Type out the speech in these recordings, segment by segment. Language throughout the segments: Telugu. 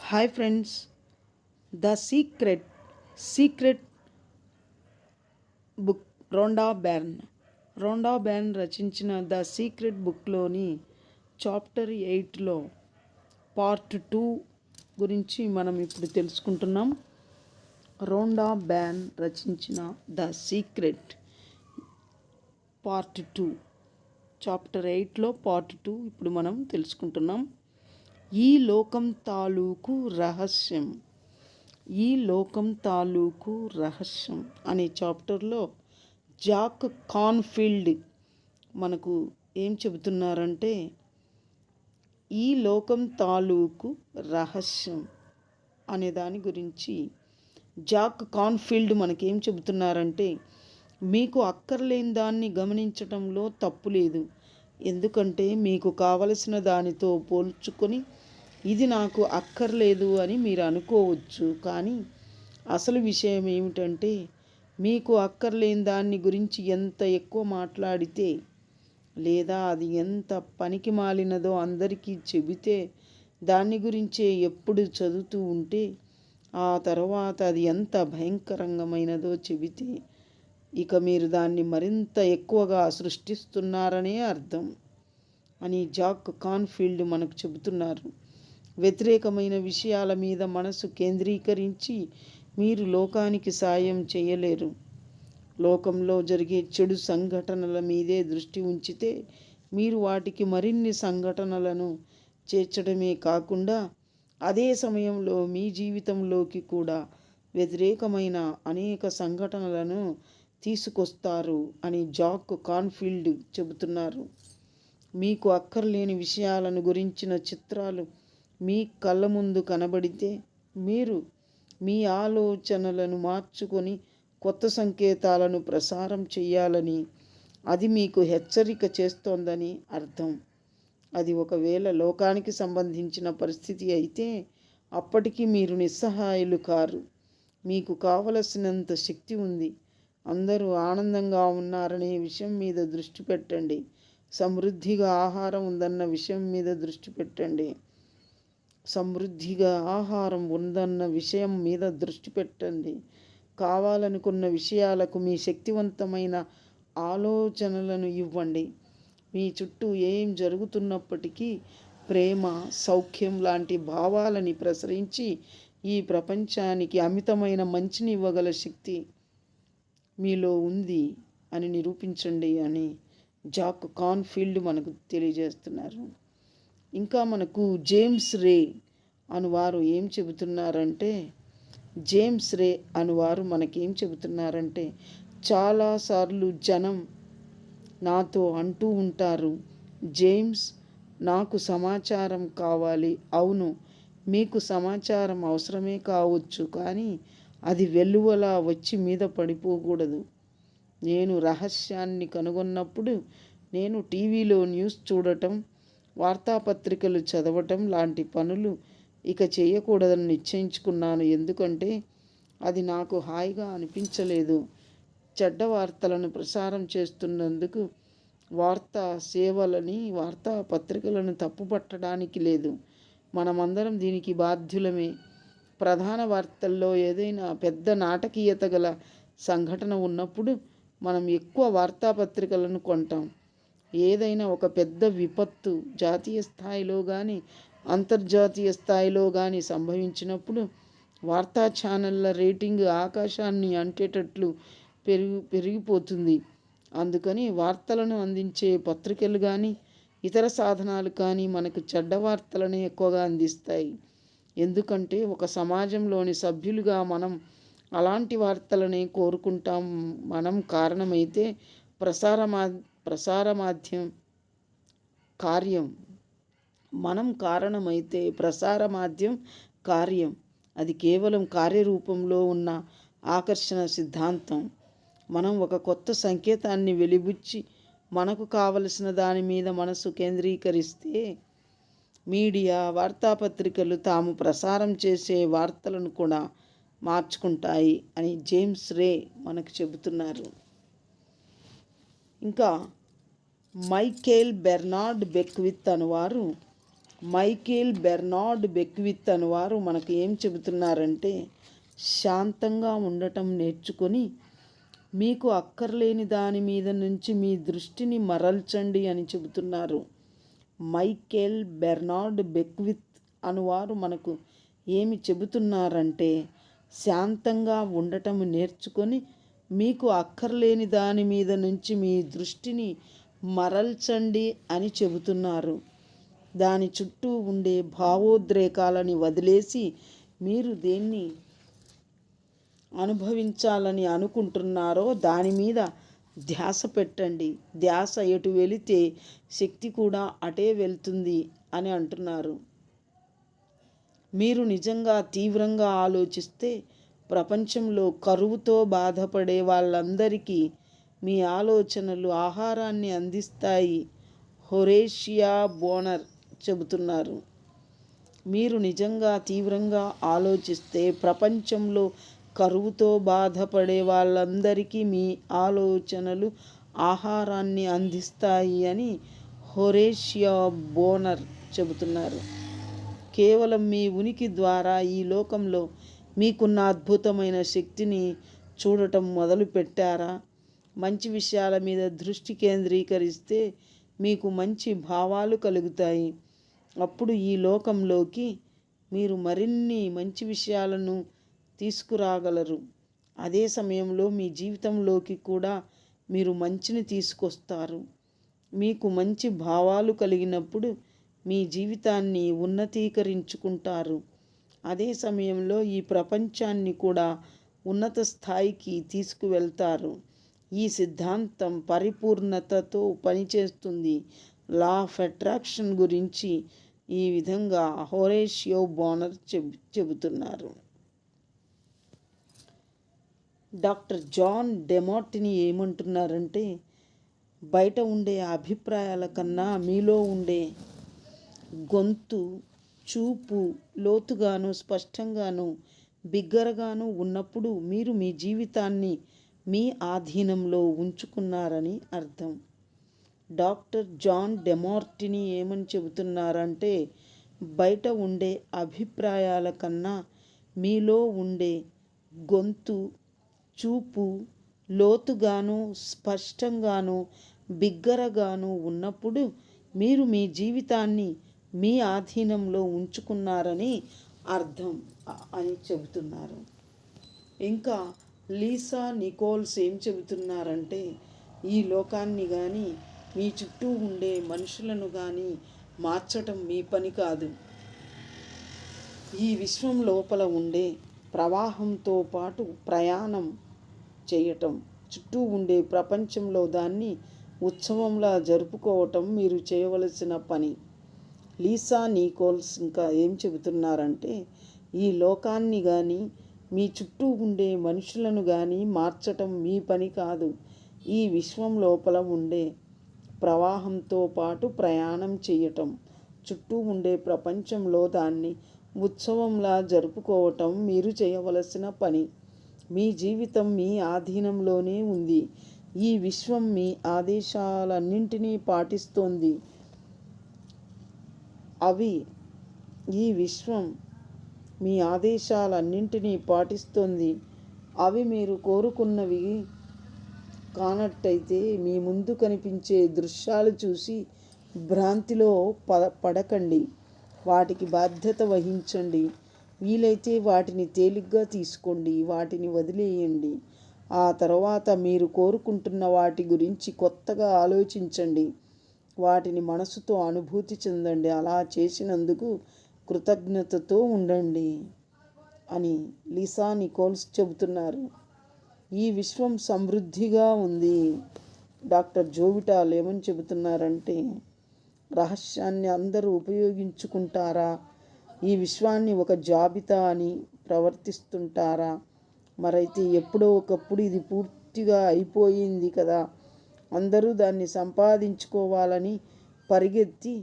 Hi friends, the secret book Rhonda Byrne రచించిన ద సీక్రెట్ బుక్లోని చాప్టర్ 8లో పార్ట్ 2 గురించి మనం ఇప్పుడు తెలుసుకుంటున్నాం. రోండా బ్యార్న్ రచించిన ద సీక్రెట్ పార్ట్ 2 చాప్టర్ 8లో పార్ట్ 2 ఇప్పుడు మనం తెలుసుకుంటున్నాం. ఈ లోకం తాలూకు రహస్యం అనే చాప్టర్లో జాక్ కాన్ఫీల్డ్ మనకు ఏం చెబుతున్నారంటే, ఈ లోకం తాలూకు రహస్యం అనే దాని గురించి జాక్ కాన్ఫీల్డ్ మనకేం చెబుతున్నారంటే, మీకు అక్కర్లేని దాన్ని గమనించటంలో తప్పు లేదు. ఎందుకంటే మీకు కావలసిన దానితో పోల్చుకొని ఇది నాకు అక్కర్లేదు అని మీరు అనుకోవచ్చు. కానీ అసలు విషయం ఏమిటంటే, మీకు అక్కర్లేని దాన్ని గురించి ఎంత ఎక్కువ మాట్లాడితే, లేదా అది ఎంత పనికి మాలినదో అందరికీ చెబితే, దాని గురించే ఎప్పుడు చదువుతూ ఉంటే, ఆ తర్వాత అది ఎంత భయంకరమైనదో చెబితే, ఇక మీరు దాన్ని మరింత ఎక్కువగా సృష్టిస్తున్నారనే అర్థం అని జాక్ కాన్ఫీల్డ్ మనకు చెబుతున్నారు. వ్యతిరేకమైన విషయాల మీద మనసు కేంద్రీకరించి మీరు లోకానికి సాయం చేయలేరు. లోకంలో జరిగే చెడు సంఘటనల మీదే దృష్టి ఉంచితే మీరు వాటికి మరిన్ని సంఘటనలను చేర్చడమే కాకుండా అదే సమయంలో మీ జీవితంలోకి కూడా వ్యతిరేకమైన అనేక సంఘటనలను తీసుకొస్తారు అని జాక్ కాన్ఫీల్డ్ చెబుతున్నారు. మీకు అక్కర్లేని విషయాలను గురించిన చిత్రాలు మీ కళ్ళ ముందు కనబడితే మీరు మీ ఆలోచనలను మార్చుకొని కొత్త సంకేతాలను ప్రసారం చేయాలని అది మీకు హెచ్చరిక చేస్తోందని అర్థం. అది ఒకవేళ లోకానికి సంబంధించిన పరిస్థితి అయితే అప్పటికి మీరు నిస్సహాయులు కారు. మీకు కావలసినంత శక్తి ఉంది. అందరూ ఆనందంగా ఉన్నారనే విషయం మీద దృష్టి పెట్టండి. సమృద్ధిగా ఆహారం ఉందన్న విషయం మీద దృష్టి పెట్టండి. కావాలనుకున్న విషయాలకు మీ శక్తివంతమైన ఆలోచనలను ఇవ్వండి. మీ చుట్టూ ఏం జరుగుతున్నప్పటికీ ప్రేమ, సౌఖ్యం లాంటి భావాలని ప్రసరించి ఈ ప్రపంచానికి అమితమైన మంచిని ఇవ్వగల శక్తి మీలో ఉంది అని నిరూపించండి అని జాక్ కాన్ఫీల్డ్ మనకు తెలియజేస్తున్నారు. ఇంకా మనకు జేమ్స్ రే అనువారు ఏం చెబుతున్నారంటే, మనకేం చెబుతున్నారంటే, చాలాసార్లు జనం నాతో అంటూ ఉంటారు, జేమ్స్, నాకు సమాచారం కావాలి. అవును, మీకు సమాచారం అవసరమే కావచ్చు, కానీ అది వెల్లువలా వచ్చి మీద పడిపోకూడదు. నేను రహస్యాన్ని కనుగొన్నప్పుడు నేను టీవీలో న్యూస్ చూడటం, వార్తాపత్రికలు చదవటం లాంటి పనులు ఇక చేయకూడదని నిశ్చయించుకున్నాను. ఎందుకంటే అది నాకు హాయిగా అనిపించలేదు. చెడ్డ వార్తలను ప్రసారం చేస్తున్నందుకు వార్తాపత్రికలను తప్పుపట్టడానికి లేదు. మనమందరం దీనికి బాధ్యులమే. ప్రధాన వార్తల్లో ఏదైనా పెద్ద నాటకీయత గల సంఘటన ఉన్నప్పుడు మనం ఎక్కువ వార్తాపత్రికలను కొంటాం. ఏదైనా ఒక పెద్ద విపత్తు జాతీయ స్థాయిలో కానీ అంతర్జాతీయ స్థాయిలో కానీ సంభవించినప్పుడు వార్తా ఛానళ్ళ రేటింగ్ ఆకాశాన్ని అంటేటట్లు పెరిగిపోతుంది. అందుకని వార్తలను అందించే పత్రికలు కానీ ఇతర సాధనాలు కానీ మనకు చెడ్డ వార్తలనే ఎక్కువగా అందిస్తాయి. ఎందుకంటే ఒక సమాజంలోని సభ్యులుగా మనం అలాంటి వార్తలనే కోరుకుంటాం. మనం కారణమైతే ప్రసార మాధ్యం కార్యం అది కేవలం కార్యరూపంలో ఉన్న ఆకర్షణ సిద్ధాంతం. మనం ఒక కొత్త సంకేతాన్ని వెలిబుచ్చి మనకు కావలసిన దాని మీద మనసు కేంద్రీకరిస్తే మీడియా, వార్తాపత్రికలు తాము ప్రసారం చేసే వార్తలను కూడా మార్చుకుంటాయి అని జేమ్స్ రే మనకు చెబుతున్నారు. ఇంకా మైకేల్ బెర్నార్డ్ బెక్విత్ అనువారు మైకేల్ బెర్నార్డ్ బెక్విత్ అనువారు మనకు ఏం చెబుతున్నారంటే, శాంతంగా ఉండటం నేర్చుకొని మీకు అక్కర్లేని దాని మీద నుంచి మీ దృష్టిని మరల్చండి అని చెబుతున్నారు. మైకేల్ బెర్నార్డ్ బెక్విత్ అనువారు మనకు ఏమి చెబుతున్నారంటే, శాంతంగా ఉండటం నేర్చుకొని మీకు అక్కర్లేని దాని మీద నుంచి మీ దృష్టిని మరల్చండి అని చెబుతున్నారు. దాని చుట్టూ ఉండే భావోద్రేకాలని వదిలేసి మీరు దేన్ని అనుభవించాలని అనుకుంటున్నారో దాని మీద ధ్యాస పెట్టండి. ధ్యాస ఎటు వెళితే శక్తి కూడా అటే వెళ్తుంది అని అంటున్నారు. మీరు నిజంగా తీవ్రంగా ఆలోచిస్తే ప్రపంచంలో కరువుతో బాధపడే వాళ్ళందరికీ మీ ఆలోచనలు ఆహారాన్ని అందిస్తాయి. హొరేషియా బోనర్ చెబుతున్నారు. మీరు నిజంగా తీవ్రంగా ఆలోచిస్తే ప్రపంచంలో కరువుతో బాధపడే వాళ్ళందరికీ మీ ఆలోచనలు ఆహారాన్ని అందిస్తాయి అని హొరేషియా బోనర్ చెబుతున్నారు. కేవలం మీ ఉనికి ద్వారా ఈ లోకంలో మీకున్న అద్భుతమైన శక్తిని చూడటం మొదలుపెట్టారా? మంచి విషయాల మీద దృష్టి కేంద్రీకరిస్తే మీకు మంచి భావాలు కలుగుతాయి. అప్పుడు ఈ లోకంలోకి మీరు మరిన్ని మంచి విషయాలను తీసుకురాగలరు. అదే సమయంలో మీ జీవితంలోకి కూడా మీరు మంచిని తీసుకొస్తారు. మీకు మంచి భావాలు కలిగినప్పుడు మీ జీవితాన్ని ఉన్నతీకరించుకుంటారు. అదే సమయంలో ఈ ప్రపంచాన్ని కూడా ఉన్నత స్థాయికి తీసుకువెళ్తారు. ఈ సిద్ధాంతం పరిపూర్ణతతో పనిచేస్తుంది. లా ఆఫ్ అట్రాక్షన్ గురించి ఈ విధంగా హొరేషియో బోనర్ చెబుతున్నారు. డాక్టర్ జాన్ డెమార్టిని ఏమంటున్నారంటే, బయట ఉండే అభిప్రాయాల కన్నా మీలో ఉండే గొంతు, చూపు లోతుగాను స్పష్టంగాను బిగ్గరగాను ఉన్నప్పుడు మీరు మీ జీవితాన్ని మీ ఆధీనంలో ఉంచుకున్నారని అర్థం. డాక్టర్ జాన్ డెమార్టిని ఏమని చెబుతున్నారంటే, బయట ఉండే అభిప్రాయాల కన్నా మీలో ఉండే గొంతు, చూపు లోతుగాను స్పష్టంగాను బిగ్గరగాను ఉన్నప్పుడు మీరు మీ జీవితాన్ని మీ ఆధీనంలో ఉంచుకున్నారని అర్థం అని చెబుతున్నారు. ఇంకా లీసా నికోల్స్ ఏం చెబుతున్నారంటే, ఈ లోకాన్ని కానీ మీ చుట్టూ ఉండే మనుషులను కానీ మార్చటం మీ పని కాదు. ఈ విశ్వం లోపల ఉండే ప్రవాహంతో పాటు ప్రయాణం చేయటం, చుట్టూ ఉండే ప్రపంచంలో దాన్ని ఉత్సవంలా జరుపుకోవటం మీరు చేయవలసిన పని. లీసా నికోల్స్ ఇంకా ఏం చెబుతున్నారంటే, ఈ లోకాన్ని కానీ మీ చుట్టూ ఉండే మనుషులను కానీ మార్చటం మీ పని కాదు. ఈ విశ్వం లోపల ఉండే ప్రవాహంతో పాటు ప్రయాణం చేయటం, చుట్టూ ఉండే ప్రపంచంలో దాన్ని ఉత్సవంలా జరుపుకోవటం మీరు చేయవలసిన పని. మీ జీవితం మీ ఆధీనంలోనే ఉంది. ఈ విశ్వం మీ ఆదేశాలన్నింటినీ పాటిస్తోంది. ఈ విశ్వం మీ ఆదేశాలన్నింటినీ పాటిస్తోంది. అవి మీరు కోరుకున్నవి కానట్టయితే మీ ముందు కనిపించే దృశ్యాలు చూసి భ్రాంతిలో పడకండి. వాటికి బాధ్యత వహించండి. వీలైతే వాటిని తేలిగ్గా తీసుకోండి, వాటిని వదిలేయండి. ఆ తర్వాత మీరు కోరుకుంటున్న వాటి గురించి కొత్తగా ఆలోచించండి. వాటిని మనసుతో అనుభూతి చెందండి. అలా చేసినందుకు కృతజ్ఞతతో ఉండండి అని లీసా నికోల్స్ చెబుతున్నారు. ఈ విశ్వం సమృద్ధిగా ఉంది. డాక్టర్ జోవిటాల్ ఏమని చెబుతున్నారంటే, రహస్యాన్ని అందరూ ఉపయోగించుకుంటారా? ఈ విశ్వాన్ని ఒక జాబితా అని ప్రవర్తిస్తుంటారా? మరైతే ఎప్పుడో ఒకప్పుడు ఇది పూర్తిగా అయిపోయింది కదా, అందరూ దాన్ని సంపాదించుకోవాలని పరిగెత్తి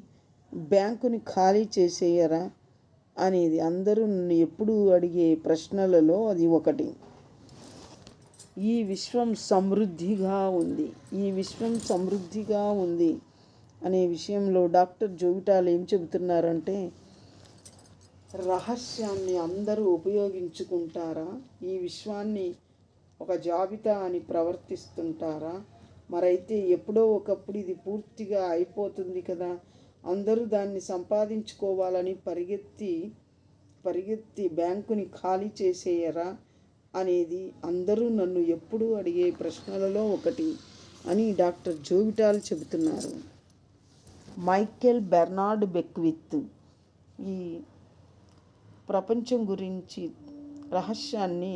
బ్యాంకుని ఖాళీ చేసేయరా అనేది అందరూ నన్ను ఎప్పుడు అడిగే ప్రశ్నలలో అది ఒకటి. ఈ విశ్వం సమృద్ధిగా ఉంది. ఈ విశ్వం సమృద్ధిగా ఉంది. అనే విషయంలో డాక్టర్ జోవిటాల్ ఏం చెబుతున్నారంటే, రహస్యాన్ని అందరూ ఉపయోగించుకుంటారా? ఈ విశ్వాన్ని ఒక జాబితా అని ప్రవర్తిస్తుంటారా? మరైతే ఎప్పుడో ఒకప్పుడు ఇది పూర్తిగా అయిపోతుంది కదా, అందరూ దాన్ని సంపాదించుకోవాలని పరిగెత్తి బ్యాంకుని ఖాళీ చేసేయరా అనేది అందరూ నన్ను ఎప్పుడూ అడిగే ప్రశ్నలలో ఒకటి అని డాక్టర్ జోవిటాల్ చెబుతున్నారు. మైకేల్ బెర్నార్డ్ బెక్విత్ ఈ ప్రపంచం గురించి రహస్యాన్ని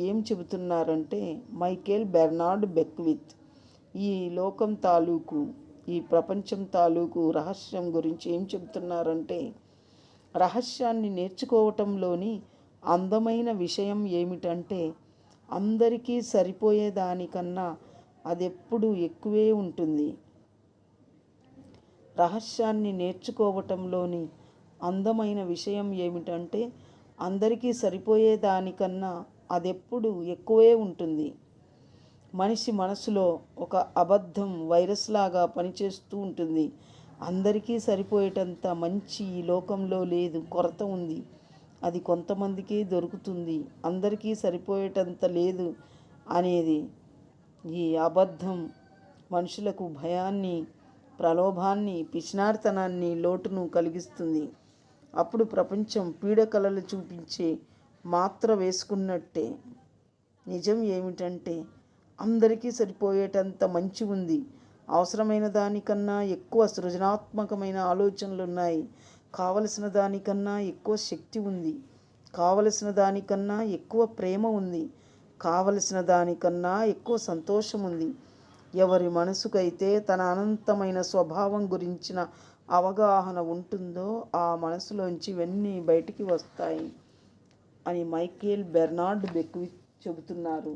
ఏం చెబుతున్నారంటే, మైకేల్ బెర్నార్డ్ బెక్విత్ ఈ లోకం తాలూకు, ఈ ప్రపంచం తాలూకు రహస్యం గురించి ఏం చెబుతున్నారంటే, రహస్యాన్ని నేర్చుకోవటంలోని అందమైన విషయం ఏమిటంటే, అందరికీ సరిపోయేదానికన్నా అదెప్పుడు ఎక్కువే ఉంటుంది. రహస్యాన్ని నేర్చుకోవటంలోని అందమైన విషయం ఏమిటంటే, అందరికీ సరిపోయేదానికన్నా అదెప్పుడు ఎక్కువే ఉంటుంది. మనిషి మనసులో ఒక అబద్ధం వైరస్ లాగా పనిచేస్తూ ఉంటుంది. అందరికీ సరిపోయేటంత మంచి ఈ లోకంలో లేదు, కొరత ఉంది, అది కొంతమందికే దొరుకుతుంది. అందరికీ సరిపోయేటంత లేదు అనేది ఈ అబద్ధం మనుషులకు భయాన్ని, ప్రలోభాన్ని, పిసినారితనాన్ని, లోటును కలిగిస్తుంది. అప్పుడు ప్రపంచం పీడకలలు చూపించే మాత్ర వేసుకున్నట్టే. నిజం ఏమిటంటే, అందరికీ సరిపోయేటంత మంచి ఉంది, అవసరమైన దానికన్నా ఎక్కువ సృజనాత్మకమైన ఆలోచనలున్నాయి, కావలసిన దానికన్నా ఎక్కువ శక్తి ఉంది, కావలసిన దానికన్నా ఎక్కువ ప్రేమ ఉంది, కావలసిన దానికన్నా ఎక్కువ సంతోషం ఉంది. ఎవరి మనసుకైతే తన అనంతమైన స్వభావం గురించిన అవగాహన ఉంటుందో ఆ మనసులోంచి ఇవన్నీ బయటికి వస్తాయి అని మైకేల్ బెర్నార్డ్ బెక్విత్ చెబుతున్నారు.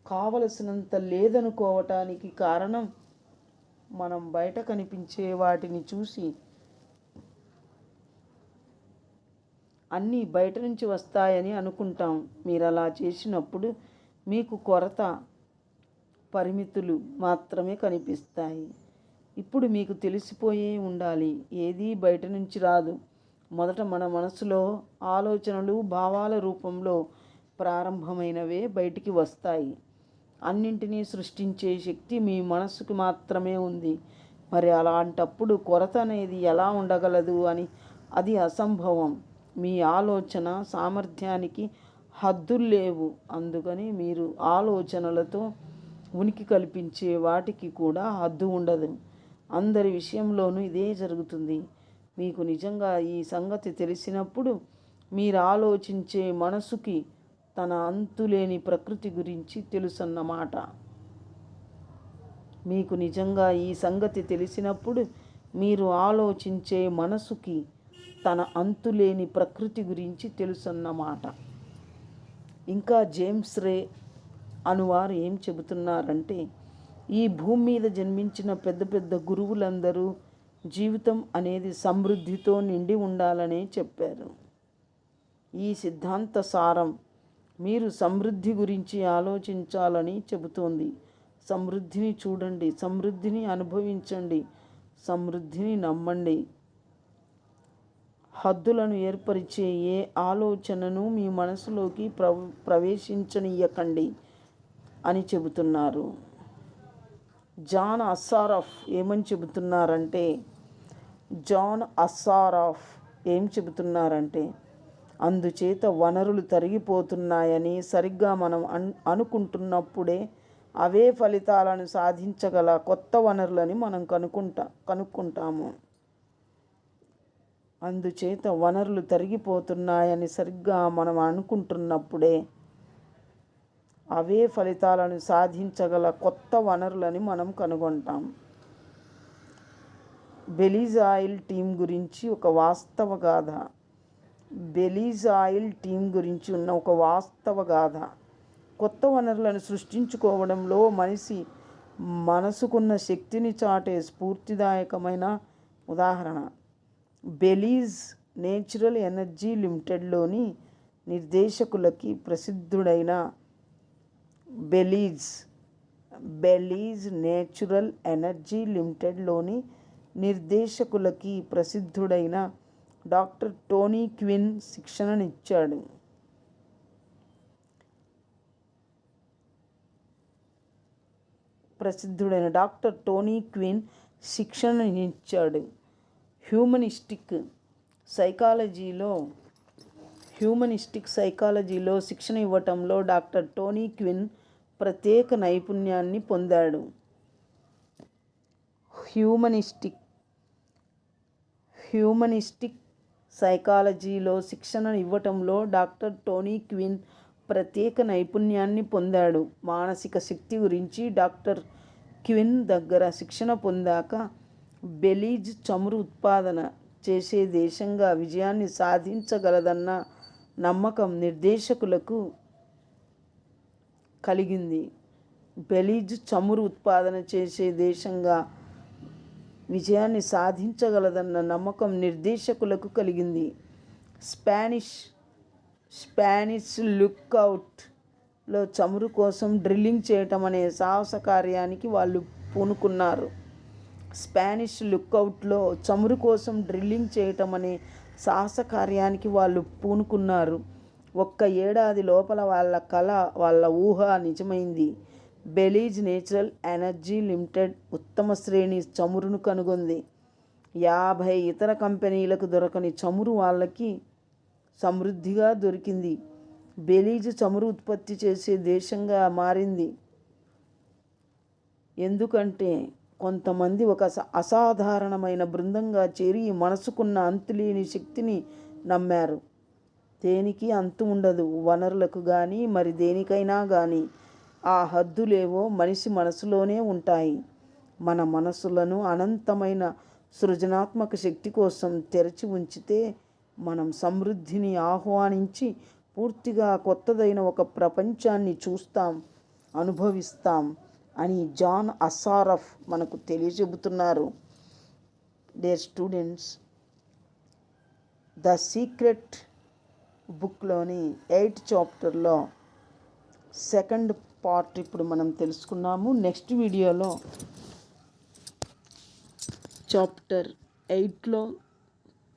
కావలసినంత లేదనుకోవటానికి కారణం, మనం బయట కనిపించే వాటిని చూసి అన్నీ బయట నుంచి వస్తాయని అనుకుంటాం. మీరు అలా చేసినప్పుడు మీకు కొరత, పరిమితులు మాత్రమే కనిపిస్తాయి. ఇప్పుడు మీకు తెలిసిపోయే ఉండాలి, ఏదీ బయట నుంచి రాదు. మొదట మన మనసులో ఆలోచనలు, భావాల రూపంలో ప్రారంభమైనవే బయటికి వస్తాయి. అన్నింటినీ సృష్టించే శక్తి మీ మనసుకు మాత్రమే ఉంది. మరి అలాంటప్పుడు కొరత అనేది ఎలా ఉండగలదు అని? అది అసంభవం. మీ ఆలోచన సామర్థ్యానికి హద్దులు లేవు. అందుకని మీరు ఆలోచనలతో ఉనికి కల్పించే వాటికి కూడా హద్దు ఉండదు. అందరి విషయంలోనూ ఇదే జరుగుతుంది. మీకు నిజంగా ఈ సంగతి తెలిసినప్పుడు మీరు ఆలోచించే మనసుకి తన అంతులేని ప్రకృతి గురించి తెలుసన్నమాట. మీకు నిజంగా ఈ సంగతి తెలిసినప్పుడు మీరు ఆలోచించే మనసుకి తన అంతులేని ప్రకృతి గురించి తెలుసన్నమాట. ఇంకా జేమ్స్ రే అనువారు ఏం చెబుతున్నారంటే, ఈ భూమి మీద జన్మించిన పెద్ద పెద్ద గురువులందరూ జీవితం అనేది సమృద్ధితో నిండి ఉండాలనే చెప్పారు. ఈ సిద్ధాంత సారం మీరు సమృద్ధి గురించి ఆలోచించాలని చెబుతోంది. సమృద్ధిని చూడండి, సమృద్ధిని అనుభవించండి, సమృద్ధిని నమ్మండి. హద్దులను ఏర్పరిచే ఏ ఆలోచనను మీ మనసులోకి ప్రవేశించనీయకండి అని చెబుతున్నారు. జాన్ అస్సారాఫ్ ఏమని చెబుతున్నారంటే, అందుచేత వనరులు తరిగిపోతున్నాయని సరిగ్గా మనం అనుకుంటున్నప్పుడే అవే ఫలితాలను సాధించగల కొత్త వనరులని మనం కనుక్కుంటాము. అందుచేత వనరులు తరిగిపోతున్నాయని సరిగ్గా మనం అనుకుంటున్నప్పుడే అవే ఫలితాలను సాధించగల కొత్త వనరులని మనం కనుగొంటాం. బెలీజ్ ఆయిల్ టీం గురించి ఒక వాస్తవ గాథ. బెలీజ్ ఆయిల్ టీం గురించి ఉన్న ఒక వాస్తవ గాథ కొత్త వనరులను సృష్టించుకోవడంలో మనిషి మనసుకున్న శక్తిని చాటే స్ఫూర్తిదాయకమైన ఉదాహరణ. బెలీజ్ నేచురల్ ఎనర్జీ లిమిటెడ్లోని నిర్దేశకులకి ప్రసిద్ధుడైన బెలీజ్ బెలీజ్ నేచురల్ ఎనర్జీ లిమిటెడ్లోని నిర్దేశకులకి ప్రసిద్ధుడైన డాక్టర్ టోనీ క్విన్ శిక్షణనిచ్చాడు. హ్యూమనిస్టిక్ సైకాలజీలో శిక్షణ ఇవ్వటంలో డాక్టర్ టోనీ క్విన్ ప్రత్యేక నైపుణ్యాన్ని పొందాడు. హ్యూమనిస్టిక్ సైకాలజీలో శిక్షణ ఇవ్వటంలో డాక్టర్ టోనీ క్విన్ ప్రత్యేక నైపుణ్యాన్ని పొందాడు. మానసిక శక్తి గురించి డాక్టర్ క్విన్ దగ్గర శిక్షణ పొందాక బెలీజ్ చమురు ఉత్పాదన చేసే దేశంగా విజయాన్ని సాధించగలదన్న నమ్మకం నిర్దేశకులకు కలిగింది. బెలీజ్ చమురు ఉత్పాదన చేసే దేశంగా విజయాన్ని సాధించగలదన్న నమ్మకం నిర్దేశకులకు కలిగింది. స్పానిష్ లుక్అవుట్లో చమురు కోసం డ్రిల్లింగ్ చేయటం అనే సాహస కార్యానికి వాళ్ళు పూనుకున్నారు. ఒక్క ఏడాది లోపల వాళ్ళ కల, వాళ్ళ ఊహ నిజమైంది. బెలీజ్ నేచురల్ ఎనర్జీ లిమిటెడ్ ఉత్తమ శ్రేణి చమురును కనుగొంది. 50 ఇతర కంపెనీలకు దొరకని చమురు వాళ్ళకి సమృద్ధిగా దొరికింది. బెలీజ్ చమురు ఉత్పత్తి చేసే దేశంగా మారింది. ఎందుకంటే కొంతమంది ఒక అసాధారణమైన బృందంగా చేరి మనసుకున్న అంతులేని శక్తిని నమ్మారు. దేనికి అంతు ఉండదు, వనరులకు కానీ మరి దేనికైనా కానీ. ఆ హద్దులేవో మనిషి మనసులోనే ఉంటాయి. మన మనసులను అనంతమైన సృజనాత్మక శక్తి కోసం తెరచి ఉంచితే మనం సమృద్ధిని ఆహ్వానించి పూర్తిగా కొత్తదైన ఒక ప్రపంచాన్ని చూస్తాం, అనుభవిస్తాం అని జాన్ అసారఫ్ మనకు తెలియజెబుతున్నారు. డియర్ స్టూడెంట్స్, ద సీక్రెట్ బుక్లోని 8th చాప్టర్లో 2nd పార్ట్ ఇప్పుడు మనం తెలుసుకున్నాము. నెక్స్ట్ వీడియోలో చాప్టర్ 8లో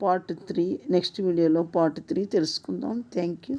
పార్ట్ 3, నెక్స్ట్ వీడియోలో పార్ట్ 3 తెలుసుకుందాం. Thank you.